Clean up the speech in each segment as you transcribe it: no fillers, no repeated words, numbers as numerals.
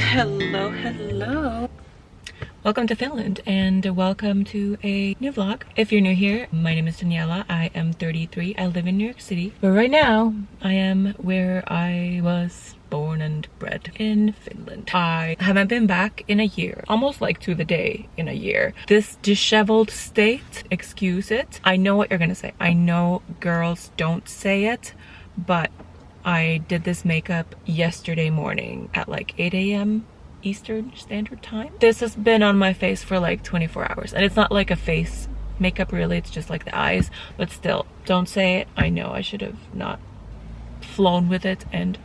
Hello, hello. Welcome to Finland and welcome to a new vlog. If you're new here, my name is Daniela. I am 33. I live in New York City. But right now, I am where I was born and bred in Finland. I haven't been back in a year, almost like to the day in a year. This disheveled state, excuse it. I know what you're gonna say. I know girls don't say it, but I did this makeup yesterday morning at like 8 a.m. Eastern Standard Time. This has been on my face for like 24 hours and it's not like a face makeup really, it's just like the eyes, but still, don't say it. I know I should have not flown with it and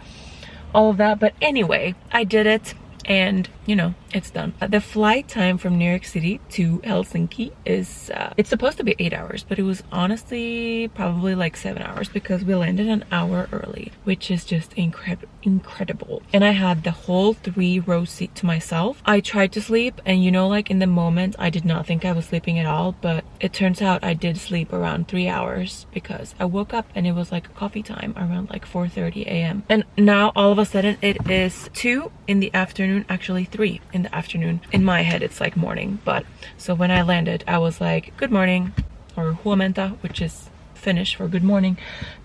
all of that, but anyway, I did it and you know, it's done. The flight time from New York City to Helsinki is it's supposed to be 8 hours, but it was honestly probably like 7 hours because we landed an hour early, which is just incredible. And I had the whole 3-row seat to myself. I tried to sleep and you know, like in the moment I did not think I was sleeping at all, but it turns out I did sleep around 3 hours because I woke up and it was like coffee time around like 4:30 a.m. and now all of a sudden it is 2 in the afternoon, actually 3 in the afternoon. In my head it's like morning, but so when I landed I was like good morning, or huomenta, which is Finnish for good morning,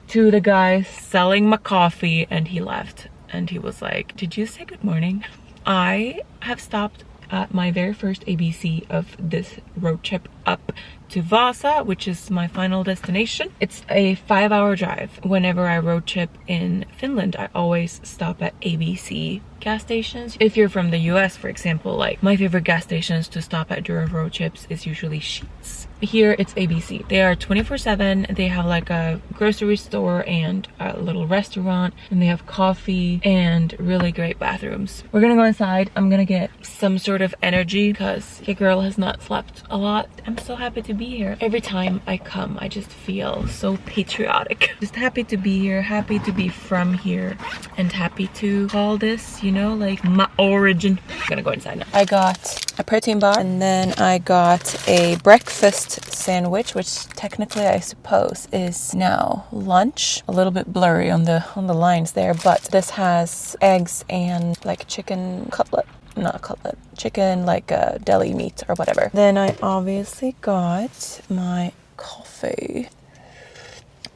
to the guy selling my coffee, and he left and he was like, did you say good morning? I have stopped at my very first ABC of this road trip up to Vasa, which is my final destination. It's a 5-hour drive. Whenever I road trip in Finland, I always stop at ABC gas stations. If you're from the US, for example, like my favorite gas stations to stop at during road trips is usually Sheetz. Here it's ABC. They are 24/7. They have like a grocery store and a little restaurant, and they have coffee and really great bathrooms. We're gonna go inside. I'm gonna get some sort of energy because your girl has not slept a lot. I'm so happy to be here. Every time I come, I just feel so patriotic. Just happy to be here, happy to be from here, and happy to call this, you know, like my origin. I'm gonna go inside now. I got a protein bar and then I got a breakfast sandwich, which technically I suppose is now lunch. A little bit blurry on the lines there, but this has eggs and like chicken cutlet. Not cutlet, chicken, like a deli meat or whatever. Then I obviously got my coffee.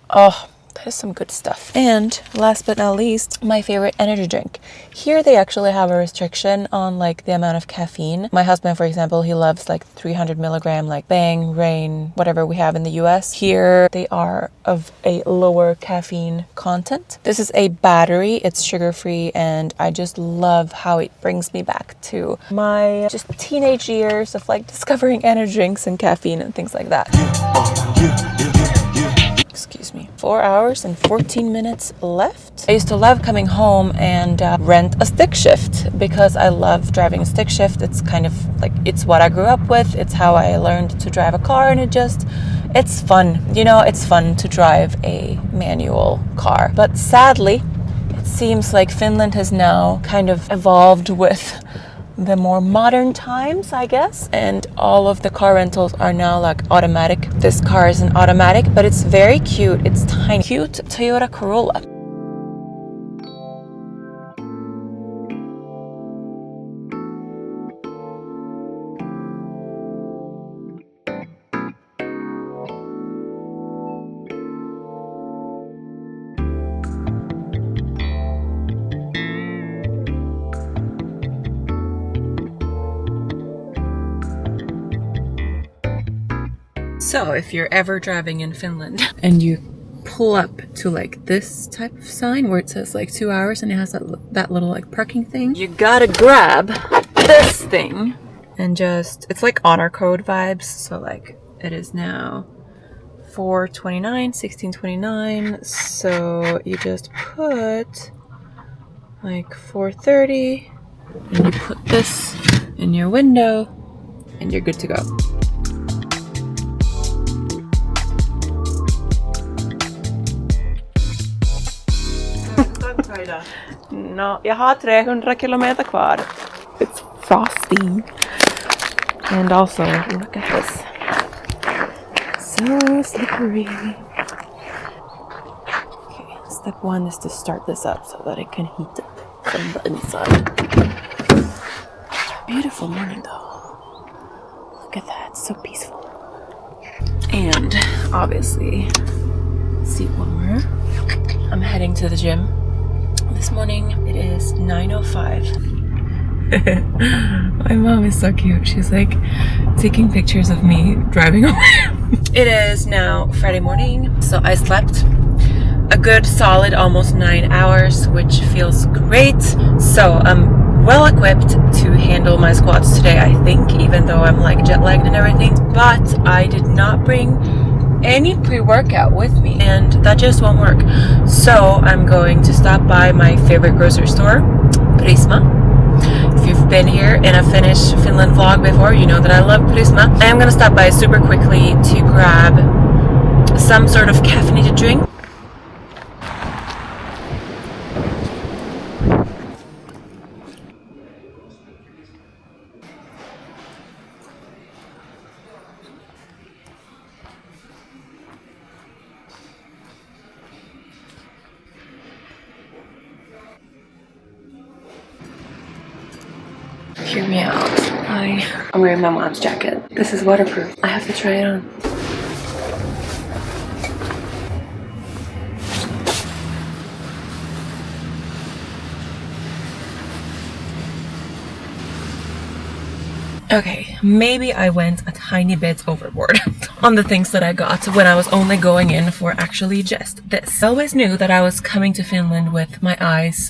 Oh, that is some good stuff. And last but not least, my favorite energy drink. Here they actually have a restriction on like the amount of caffeine. My husband, for example, he loves like 300 milligram, like Bang, Rain, whatever we have in the US. Here they are of a lower caffeine content. This is a battery, it's sugar-free, and I just love how it brings me back to my just teenage years of like discovering energy drinks and caffeine and things like that. Excuse me. 4 hours and 14 minutes left. I used to love coming home and rent a stick shift because I love driving a stick shift. It's kind of like, it's what I grew up with. It's how I learned to drive a car, and it's fun. You know, it's fun to drive a manual car. But sadly, it seems like Finland has now kind of evolved with the more modern times, I guess, and all of the car rentals are now like automatic. This car is an automatic, but it's very cute. It's tiny. Cute Toyota Corolla. So if you're ever driving in Finland and you pull up to like this type of sign where it says like 2 hours and it has that little like parking thing, you gotta grab this thing and just, it's like honor code vibes. So like it is now 4:29, 16:29. So you just put like 4:30 and you put this in your window and you're good to go. No, jag har 300 kilometer kvar. It's frosty. And also, look at this. So slippery. Okay, step one is to start this up so that it can heat up from the inside. Beautiful morning though. Look at that, so peaceful. And obviously, seat warmer. I'm heading to the gym. This morning it is 9:05. My mom is so cute. She's like taking pictures of me driving away. It is now Friday morning, so I slept a good solid almost 9 hours, which feels great. So I'm well equipped to handle my squats today, I think, even though I'm like jet lagged and everything. But I did not bring any pre-workout with me, and that just won't work. So I'm going to stop by my favorite grocery store, Prisma. If you've been here in a Finnish Finland vlog before, you know that I love Prisma. I am gonna stop by super quickly to grab some sort of caffeinated drink. Hear me out. I'm wearing my mom's jacket. This is waterproof. I have to try it on. Okay, maybe I went a tiny bit overboard on the things that I got when I was only going in for actually just this. I always knew that I was coming to Finland with my eyes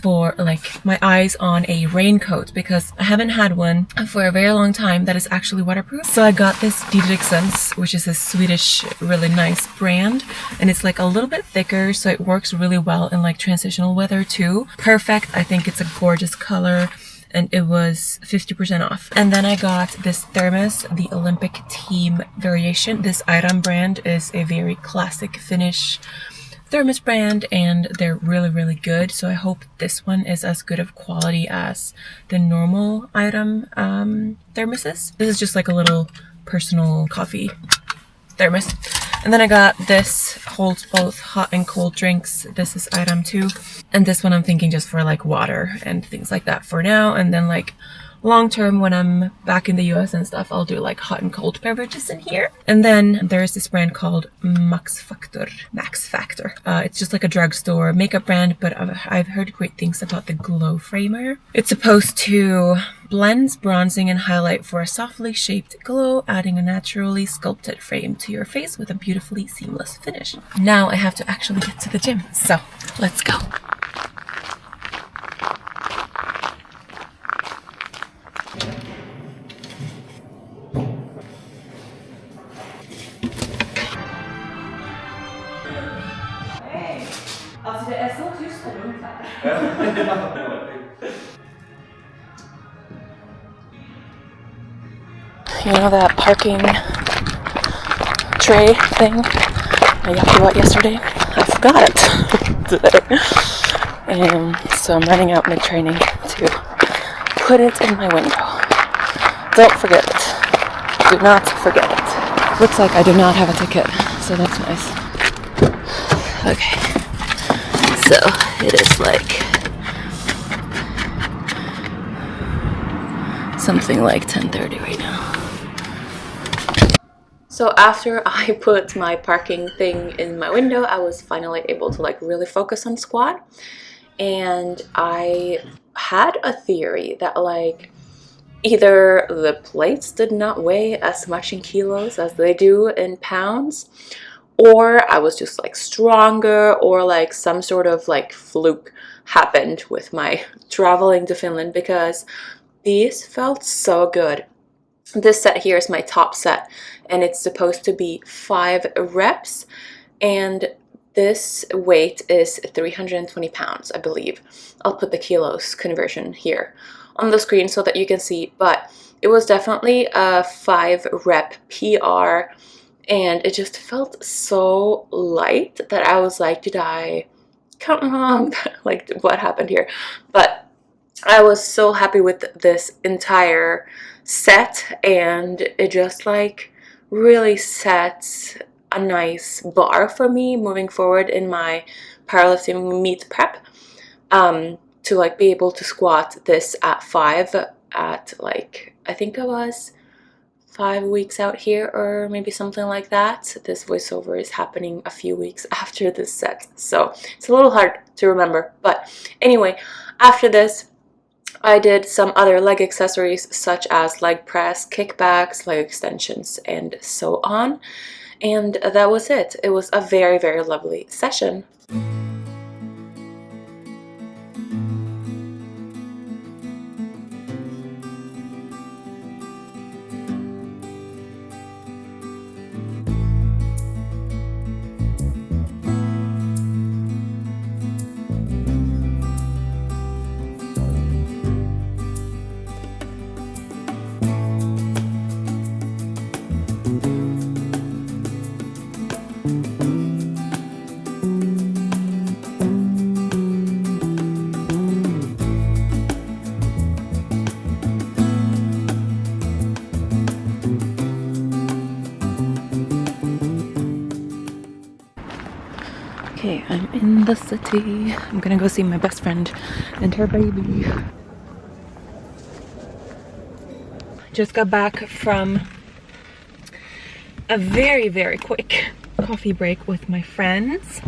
on a raincoat, because I haven't had one for a very long time that is actually waterproof. So I got this Didriksons, which is a Swedish really nice brand, and it's like a little bit thicker, so it works really well in like transitional weather too. Perfect. I think it's a gorgeous color. And it was 50% off. And then I got this thermos, the Olympic team variation. This item brand is a very classic Finnish thermos brand, and they're really, really good. So I hope this one is as good of quality as the normal item thermoses. This is just like a little personal coffee thermos. And then I got this, holds both hot and cold drinks. This is item 2. And this one I'm thinking just for like water and things like that for now. And then like long term, when I'm back in the US and stuff, I'll do like hot and cold beverages in here. And then there's this brand called Max Factor. It's just like a drugstore makeup brand, but I've heard great things about the Glow Framer. It's supposed to blends bronzing and highlight for a softly shaped glow, adding a naturally sculpted frame to your face with a beautifully seamless finish. Now I have to actually get to the gym, so let's go. Hey, alltså det är så tyst och lugnt här. You know that parking tray thing I got you out yesterday? I forgot it today. And so I'm running out mid-training to put it in my window. Don't forget it. Do not forget it. Looks like I do not have a ticket, so that's nice. Okay. So it is like something like 10:30 right now. So after I put my parking thing in my window, I was finally able to like really focus on squat. And I had a theory that like either the plates did not weigh as much in kilos as they do in pounds, or I was just like stronger, or like some sort of like fluke happened with my traveling to Finland, because these felt so good. This set here is my top set, and it's supposed to be 5 reps, and this weight is 320 pounds, I believe. I'll put the kilos conversion here on the screen so that you can see, but it was definitely a 5 rep PR, and it just felt so light that I was like, did I come wrong? Like, what happened here? But I was so happy with this entire set, and it just like really sets a nice bar for me moving forward in my powerlifting meet prep, to like be able to squat this at 5 at like, I think I was 5 weeks out here or maybe something like that. This voiceover is happening a few weeks after this set, so it's a little hard to remember. But anyway, after this I did some other leg accessories such as leg press, kickbacks, leg extensions, and so on. And that was it. It was a very, very lovely session. Okay, I'm in the city. I'm gonna go see my best friend and her baby. Just got back from a very, very quick coffee break with my friends.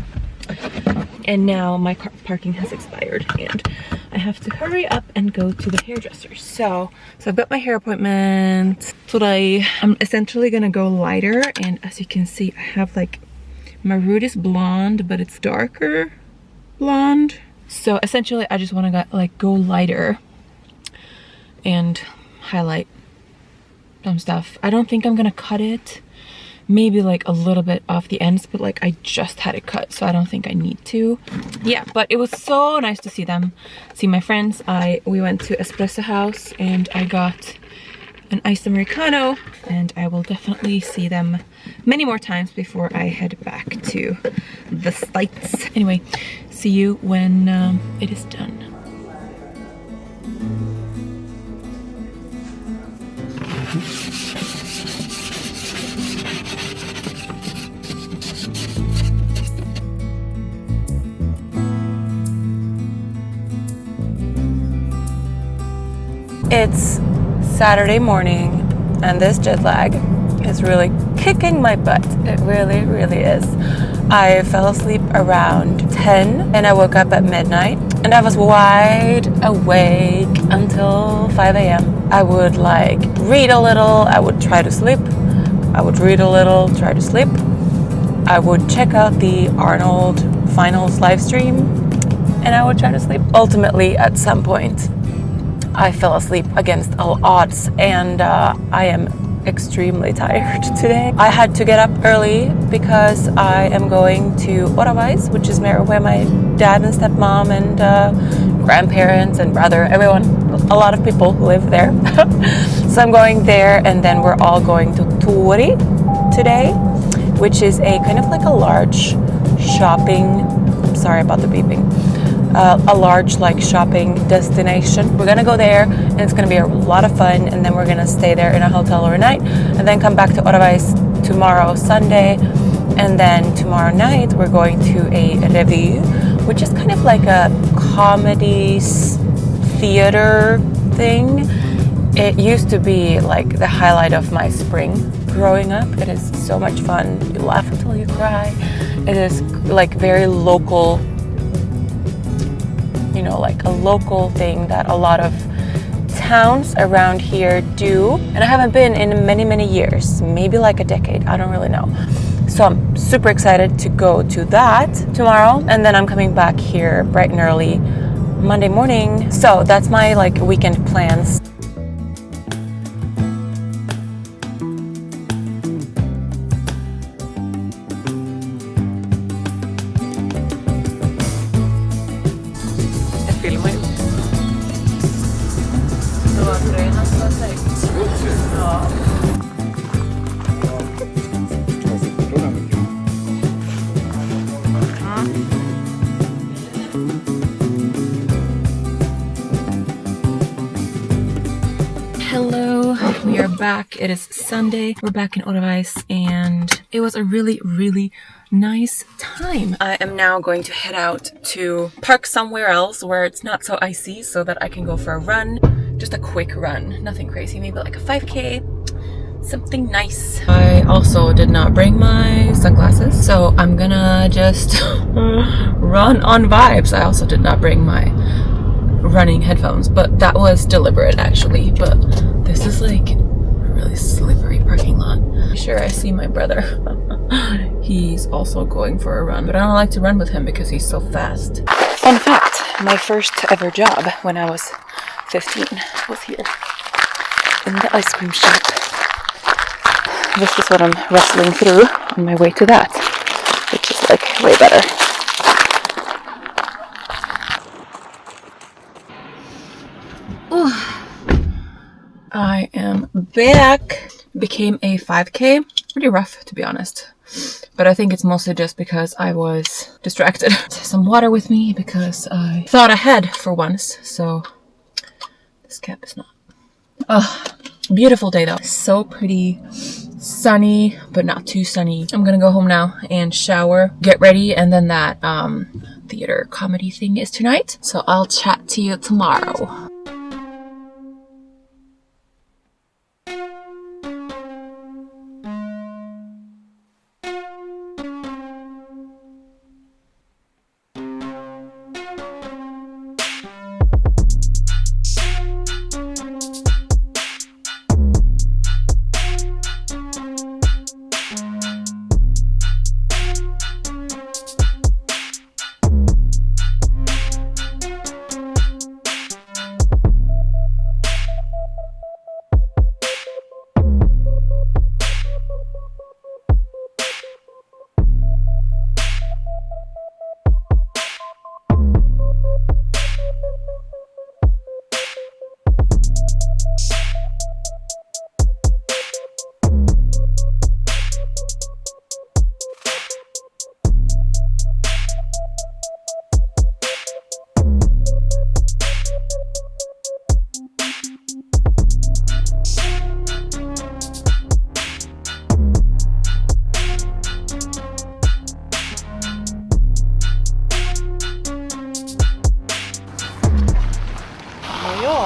And now my car parking has expired and I have to hurry up and go to the hairdresser. So I've got my hair appointment today. I'm essentially gonna go lighter, and as you can see, I have like, my root is blonde, but it's darker blonde. So essentially I just want to go lighter and highlight some stuff. I don't think I'm gonna cut it. Maybe like a little bit off the ends, but like I just had it cut, so I don't think I need to. Yeah, but it was so nice to see them, see my friends. We went to Espresso House and I got an iced Americano, and I will definitely see them many more times before I head back to the States. Anyway, see you when it is done. It's Saturday morning and this jet lag is really kicking my butt. It really, really is. I fell asleep around 10 and I woke up at midnight and I was wide awake until 5 a.m. I would like read a little, I would try to sleep. I would read a little, try to sleep. I would check out the Arnold finals live stream and I would try to sleep. Ultimately, at some point, I fell asleep against all odds, and I am extremely tired today. I had to get up early because I am going to Groceries, which is where my dad and stepmom and grandparents and brother, everyone, a lot of people who live there. So I'm going there, and then we're all going to Tori today, which is a kind of like a large shopping, sorry about the beeping, a large like shopping destination. We're gonna go there and it's gonna be a lot of fun, and then we're gonna stay there in a hotel overnight and then come back to Groceries tomorrow, Sunday, and then tomorrow night we're going to a revue, which is kind of like a comedy theater thing. It used to be like the highlight of my spring growing up. It is so much fun. You laugh until you cry. It is like very local, you know, like a local thing that a lot of towns around here do. And I haven't been in many, many years, maybe like a decade, I don't really know. So I'm super excited to go to that tomorrow. And then I'm coming back here bright and early Monday morning. So that's my like weekend plans. Hello, we are back. It is Sunday. We're back in Groceries and it was a really, really nice time. I am now going to head out to park somewhere else where it's not so icy so that I can go for a run just a quick run, nothing crazy, maybe like a 5K, something nice. I also did not bring my sunglasses, so I'm gonna just run on vibes. I also did not bring my running headphones, but that was deliberate actually. But this is like a really slippery parking lot. Sure, I see my brother. He's also going for a run, but I don't like to run with him because he's so fast. Fun fact, my first ever job when I was 15 was here in the ice cream shop. This is what I'm wrestling through on my way to that, which is like way better. Ooh. I am back. Became a 5K. Pretty rough, to be honest. But I think it's mostly just because I was distracted. Some water with me because I thought ahead for once. So this cap is not. Beautiful day though. So pretty. Sunny, but not too sunny. I'm gonna go home now and shower, get ready, and then that theater comedy thing is tonight. So I'll chat to you tomorrow.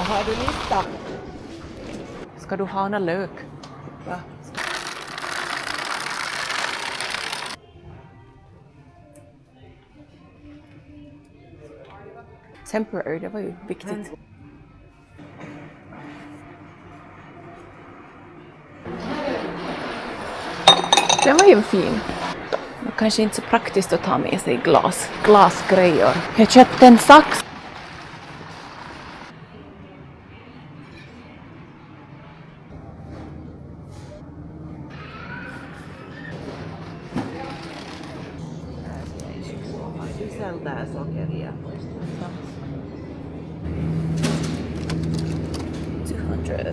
Har du lista? Ska du ha en lök? Va? Temporary, det var ju viktigt. Den var ju fin. Kanske inte så praktiskt att ta med sig glasgrejer. Jag köpte en sax. Sisältää sokeria. 200.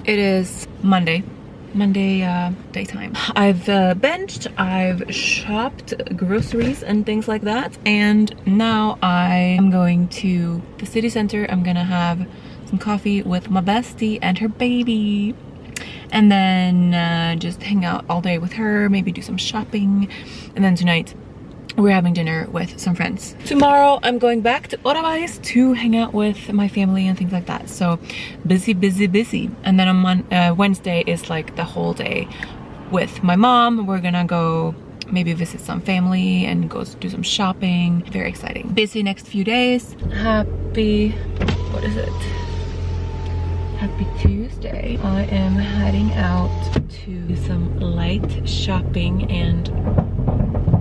It is Monday, Monday daytime. I've benched, I've shopped groceries and things like that, and now I am going to the city center. I'm gonna have some coffee with my bestie and her baby, and then just hang out all day with her, maybe do some shopping, and then tonight we're having dinner with some friends. Tomorrow I'm going back to Groceries to hang out with my family and things like that. So busy, busy, busy. And then on Wednesday is like the whole day with my mom. We're gonna go maybe visit some family and go do some shopping. Very exciting. Busy next few days. Happy, what is it? Happy Tuesday. I am heading out to do some light shopping and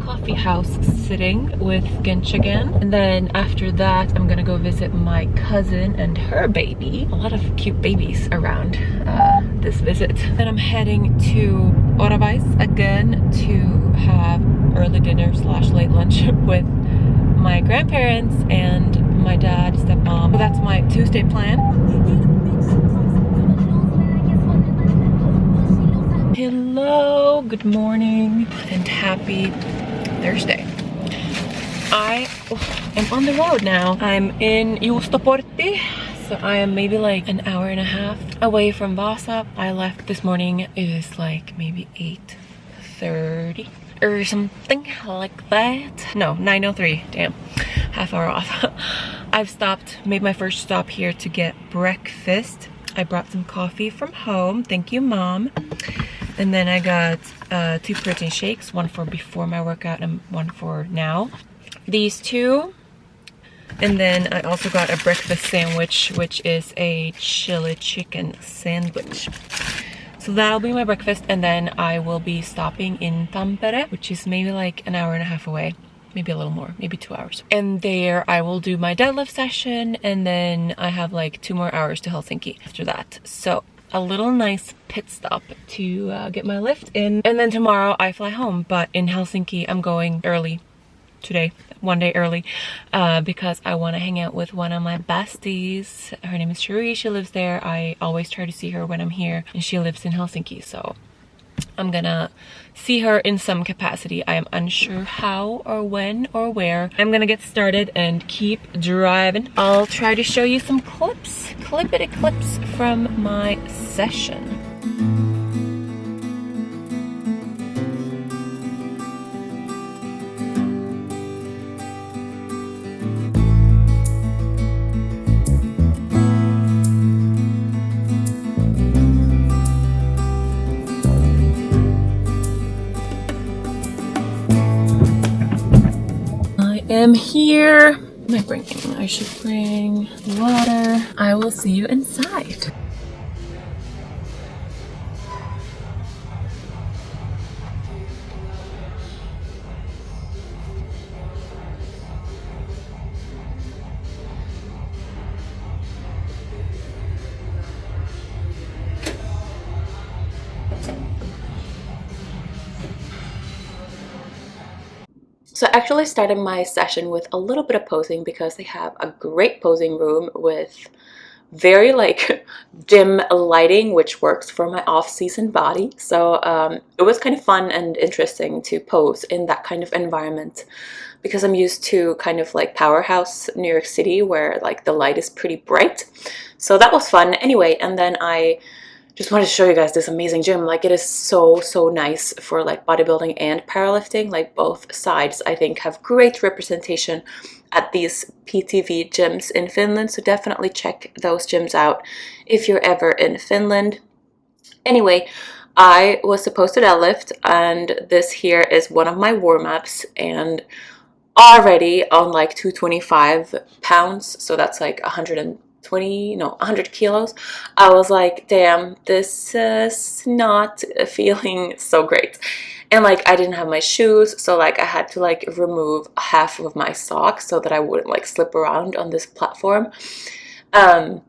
coffee house sitting with Gench again. And then after that, I'm gonna go visit my cousin and her baby. A lot of cute babies around this visit. Then I'm heading to Groceries again to have early dinner / late lunch with my grandparents and my dad, stepmom. So that's my Tuesday plan. Hello, good morning, and happy Thursday. I am on the road now. I'm in Juustoportti, so I am maybe like an hour and a half away from Vasa. I left this morning. It is like maybe 8:30 or something like that. No, 9:03. Damn, half hour off. I've stopped, made my first stop here to get breakfast. I brought some coffee from home. Thank you, Mom. And then I got 2 protein shakes, one for before my workout and one for now. These 2. And then I also got a breakfast sandwich, which is a chili chicken sandwich. So that'll be my breakfast, and then I will be stopping in Tampere, which is maybe like an hour and a half away. Maybe a little more, maybe 2 hours. And there I will do my deadlift session, and then I have like 2 more hours to Helsinki after that. So a little nice pit stop to get my lift in. And then tomorrow I fly home, but in Helsinki I'm going early today, one day early, because I want to hang out with one of my besties. Her name is Cherie. She lives there. I always try to see her when I'm here, and she lives in Helsinki, so I'm gonna see her in some capacity. I am unsure how or when or where. I'm gonna get started and keep driving. I'll try to show you some clippity clips from my session. I'm here. What am I bringing? I should bring water. I will see you inside. So I actually started my session with a little bit of posing because they have a great posing room with very like dim lighting, which works for my off-season body. So it was kind of fun and interesting to pose in that kind of environment because I'm used to kind of like powerhouse New York City where like the light is pretty bright. So that was fun anyway. And then I just wanted to show you guys this amazing gym. Like, it is so nice for like bodybuilding and powerlifting. Like, both sides I think have great representation at these PTV gyms in Finland, so definitely check those gyms out if you're ever in Finland. Anyway, I was supposed to deadlift, and this here is one of my warm-ups, and already on like 225 pounds, so that's like 100 kilos, I was like, damn, this is not feeling so great. And like, I didn't have my shoes, so like I had to like remove half of my socks so that I wouldn't like slip around on this platform. And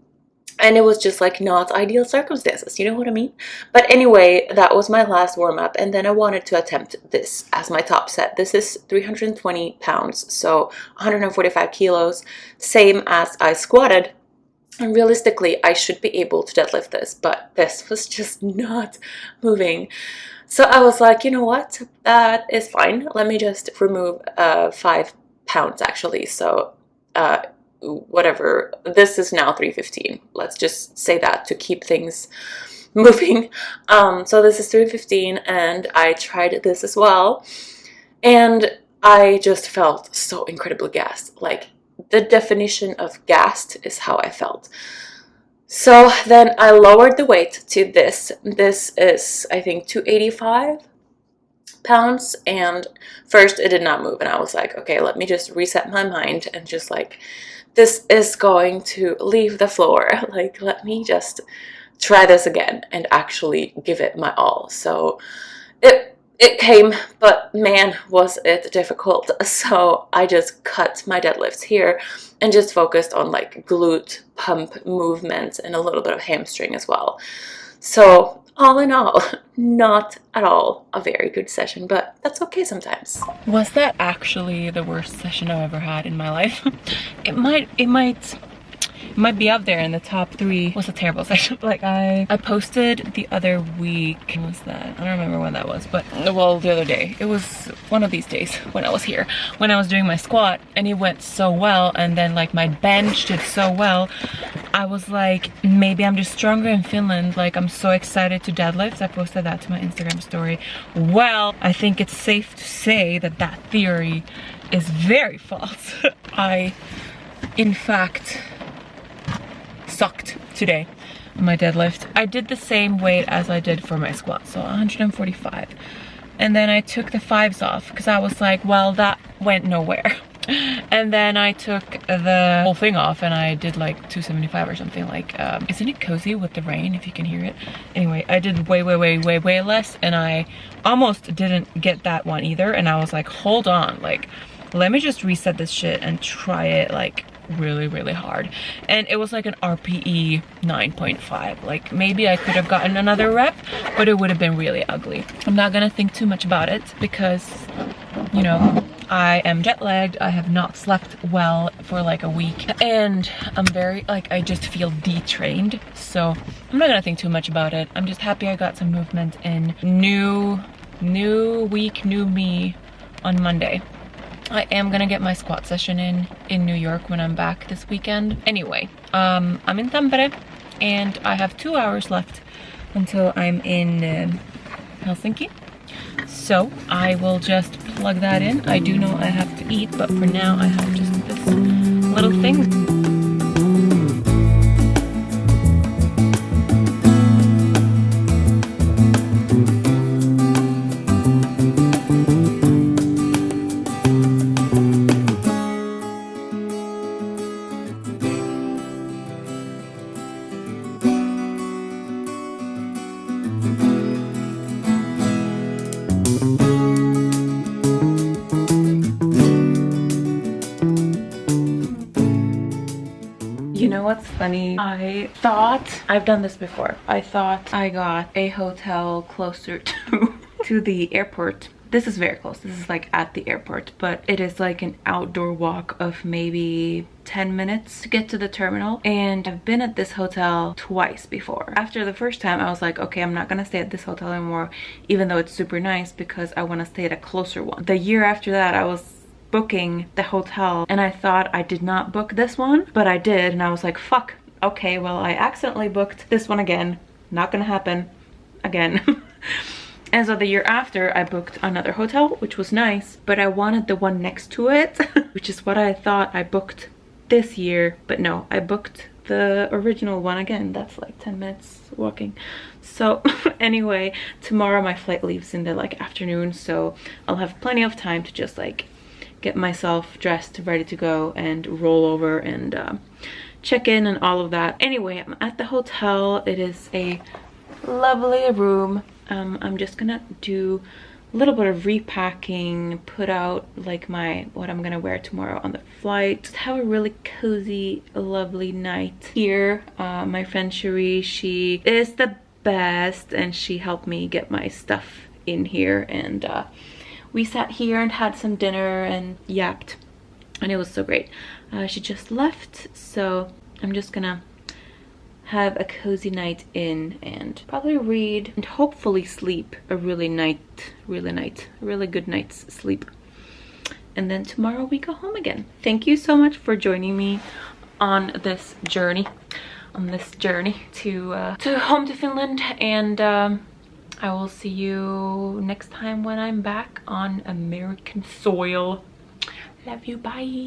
it was just like not ideal circumstances, you know what I mean? But anyway, that was my last warm-up, and then I wanted to attempt this as my top set. This is 320 pounds, so 145 kilos, same as I squatted. And realistically, I should be able to deadlift this, but this was just not moving. So I was like, you know what? That is fine. Let me just remove 5 pounds actually. So whatever. This is now 315. Let's just say that to keep things moving. So this is 315, and I tried this as well. And I just felt so incredibly gassed. Like, the definition of gassed is how I felt. So then I lowered the weight to this. This is, I think, 285 pounds. And first it did not move. And I was like, okay, let me just reset my mind and just like, this is going to leave the floor. Like, let me just try this again and actually give it my all. So it came, but man, was it difficult. So I just cut my deadlifts here and just focused on like glute pump movements and a little bit of hamstring as well. So all in all, not at all a very good session, but that's okay sometimes. Was that actually the worst session I've ever had in my life? It might be up there in the top 3. It was a terrible session. Like, I posted the other week. When was that? I don't remember when that was, but well, the other day. It was one of these days when I was here, when I was doing my squat, and it went so well, and then like my bench did so well. I was like, maybe I'm just stronger in Finland. Like, I'm so excited to deadlift. I posted that to my Instagram story. Well, I think it's safe to say that that theory is very false. I, in fact, sucked today on my deadlift. I did the same weight as I did for my squat, so 145. And then I took the 5s off because I was like, well, that went nowhere. And then I took the whole thing off and I did like 275 or something. Like, isn't it cozy with the rain if you can hear it? Anyway, I did way less, and I almost didn't get that one either. And I was like, hold on, like, let me just reset this shit and try it like really hard. And it was like an RPE 9.5. Like, maybe I could have gotten another rep, but it would have been really ugly. I'm not gonna think too much about it because, you know, I am jet lagged. I have not slept well for like a week, and I'm very, like, I just feel detrained. So I'm not gonna think too much about it. I'm just happy I got some movement in. New week, new me on Monday. I am gonna get my squat session in New York when I'm back this weekend. Anyway, I'm in Tampere and I have 2 hours left until I'm in Helsinki. So I will just plug that in. I do know I have to eat, but for now I have just this little thing. You know what's funny? I thought, I've done this before. I thought I got a hotel closer to the airport. This is very close. This is like at the airport, but it is like an outdoor walk of maybe 10 minutes to get to the terminal. And I've been at this hotel twice before. After the first time, I was like, okay, I'm not gonna stay at this hotel anymore, even though it's super nice, because I want to stay at a closer one. The year after that, I was booking the hotel and I thought I did not book this one, but I did, and I was like, fuck, okay, well, I accidentally booked this one again. Not gonna happen again. And so the year after, I booked another hotel, which was nice, but I wanted the one next to it, which is what I thought I booked this year. But no, I booked the original one again. That's like 10 minutes walking. So anyway, tomorrow my flight leaves in the like afternoon, so I'll have plenty of time to just like get myself dressed, ready to go, and roll over and check in and all of that. Anyway, I'm at the hotel. It is a lovely room. I'm just gonna do a little bit of repacking, put out like what I'm gonna wear tomorrow on the flight. Just have a really cozy, lovely night here. My friend Cherie, she is the best, and she helped me get my stuff in here, and we sat here and had some dinner and yapped, and it was so great. She just left, so I'm just gonna have a cozy night in and probably read and hopefully sleep a really good night's sleep. And then tomorrow we go home again. Thank you so much for joining me on this journey to home to Finland, and I will see you next time when I'm back on American soil. Love you, bye.